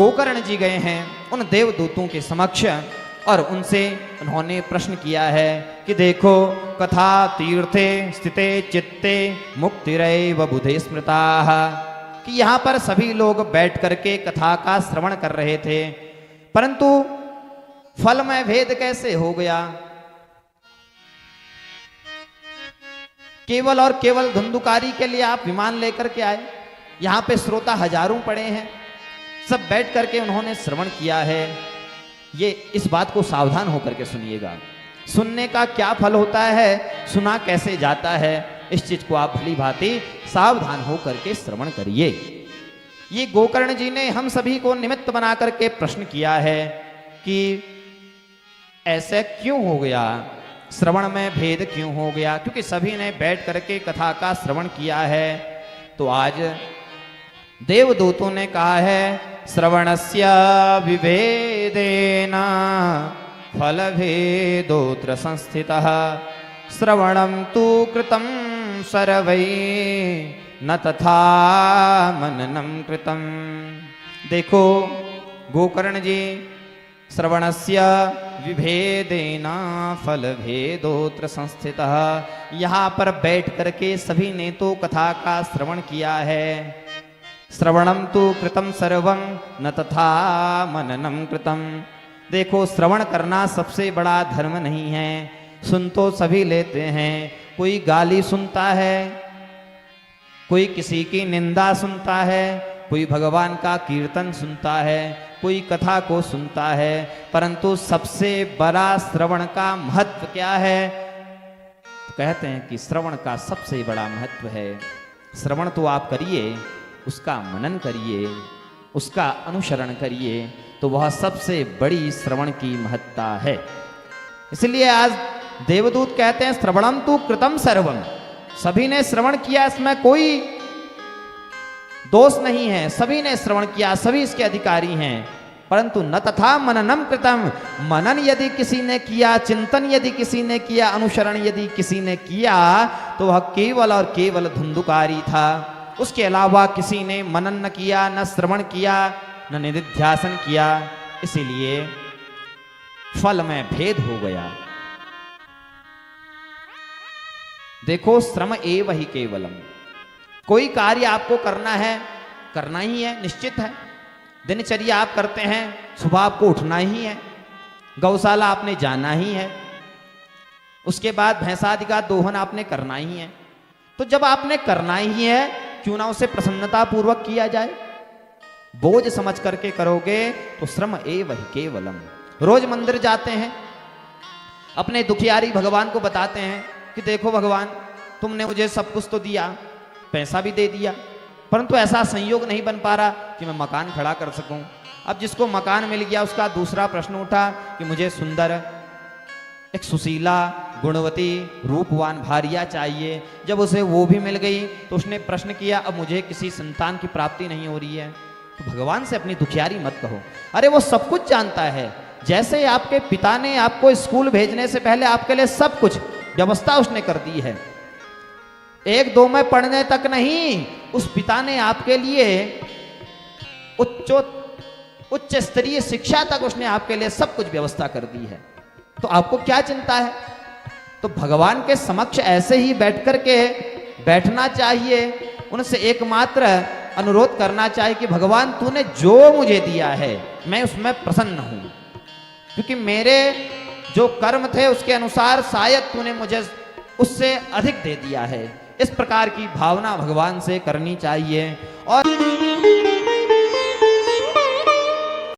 गोकर्ण जी गए हैं उन देवदूतों के समक्ष और उनसे उन्होंने प्रश्न किया है कि देखो, कथा तीर्थे स्थिते चित्ते मुक्तिरैव बुधे स्मृताः, कि यहाँ पर सभी लोग बैठ करके कथा का श्रवण कर रहे थे, परंतु फल में भेद कैसे हो गया? केवल और केवल धुंधुकारी के लिए आप विमान लेकर के आए। यहाँ पे श्रोता हजारों पड़े हैं, सब बैठ करके उन्होंने श्रवण किया है। ये इस बात को सावधान होकर के सुनिएगा। सुनने का क्या फल होता है, सुना कैसे जाता है, इस चीज को आप भली भांति सावधान होकर के श्रवण करिए। ये गोकर्ण जी ने हम सभी को निमित्त बना करके प्रश्न किया है कि ऐसे क्यों हो गया, श्रवण में भेद क्यों हो गया, क्योंकि सभी ने बैठ करके कथा का श्रवण किया है। तो आज देवदूतों ने कहा है, श्रवणस्य विभेदेन फलभेदोऽत्र संस्थितः, श्रवणं तु कृतं सर्वैः न तथा मननं कृतं। देखो गोकर्ण जी, श्रवणस्य विभेदेन फलभेदोऽत्र संस्थितः, यहाँ पर बैठ करके सभी ने तो कथा का श्रवण किया है। श्रवणम तु कृतं सर्वं न तथा मननं कृतं। देखो, श्रवण करना सबसे बड़ा धर्म नहीं है, सुन तो सभी लेते हैं। कोई गाली सुनता है, कोई किसी की निंदा सुनता है, कोई भगवान का कीर्तन सुनता है, कोई कथा को सुनता है, परंतु सबसे बड़ा श्रवण का महत्व क्या है? तो कहते हैं कि श्रवण का सबसे बड़ा महत्व है। श्रवण तो आप करिए, उसका मनन करिए, उसका अनुसरण करिए, तो वह सबसे बड़ी श्रवण की महत्ता है। इसलिए आज देवदूत कहते हैं, श्रवणम तु कृतं सर्वम, सभी ने श्रवण किया, इसमें कोई दोष नहीं है, सभी ने श्रवण किया, सभी इसके अधिकारी हैं, परंतु न तथा मननम कृतम, मनन यदि किसी ने किया, चिंतन यदि किसी ने किया, अनुसरण यदि किसी ने किया, तो वह केवल और केवल धुंधुकारी था। उसके अलावा किसी ने मनन न किया, न श्रवण किया, न निधिध्यासन किया, इसीलिए फल में भेद हो गया। देखो, श्रम एव ही केवलम, कोई कार्य आपको करना है, करना ही है, निश्चित है। दिनचर्या आप करते हैं, सुबह आपको उठना ही है, गौशाला आपने जाना ही है, उसके बाद भैंसादि का दोहन आपने करना ही है। तो जब आपने करना ही है, क्यों ना उसे प्रसन्नता पूर्वक किया जाए। बोझ समझ करके करोगे तो श्रम एव ही केवलम। रोज मंदिर जाते हैं, अपने दुखियारी भगवान को बताते हैं कि देखो भगवान, तुमने मुझे सब कुछ तो दिया, पैसा भी दे दिया, परंतु ऐसा संयोग नहीं बन पा रहा कि मैं मकान खड़ा कर सकूं। अब जिसको मकान मिल गया, उसका दूसरा प्रश्न उठा कि मुझे सुंदर, एक सुशीला, गुणवती, रूपवान भार्या चाहिए। जब उसे वो भी मिल गई तो उसने प्रश्न किया, अब मुझे किसी संतान की प्राप्ति नहीं हो रही है। तो भगवान से अपनी दुखियारी मत कहो। अरे वो सब कुछ जानता है। जैसे आपके पिता ने आपको स्कूल भेजने से पहले आपके लिए सब कुछ व्यवस्था उसने कर दी है, 1-2 में पढ़ने तक नहीं, उस पिता ने आपके लिए उच्च स्तरीय शिक्षा तक उसने आपके लिए सब कुछ व्यवस्था कर दी है। तो आपको क्या चिंता है? तो भगवान के समक्ष ऐसे ही बैठ कर के बैठना चाहिए, उनसे एकमात्र अनुरोध करना चाहिए कि भगवान तूने जो मुझे दिया है मैं उसमें प्रसन्न हूं, क्योंकि मेरे जो कर्म थे उसके अनुसार शायद तूने मुझे उससे अधिक दे दिया है। इस प्रकार की भावना भगवान से करनी चाहिए। और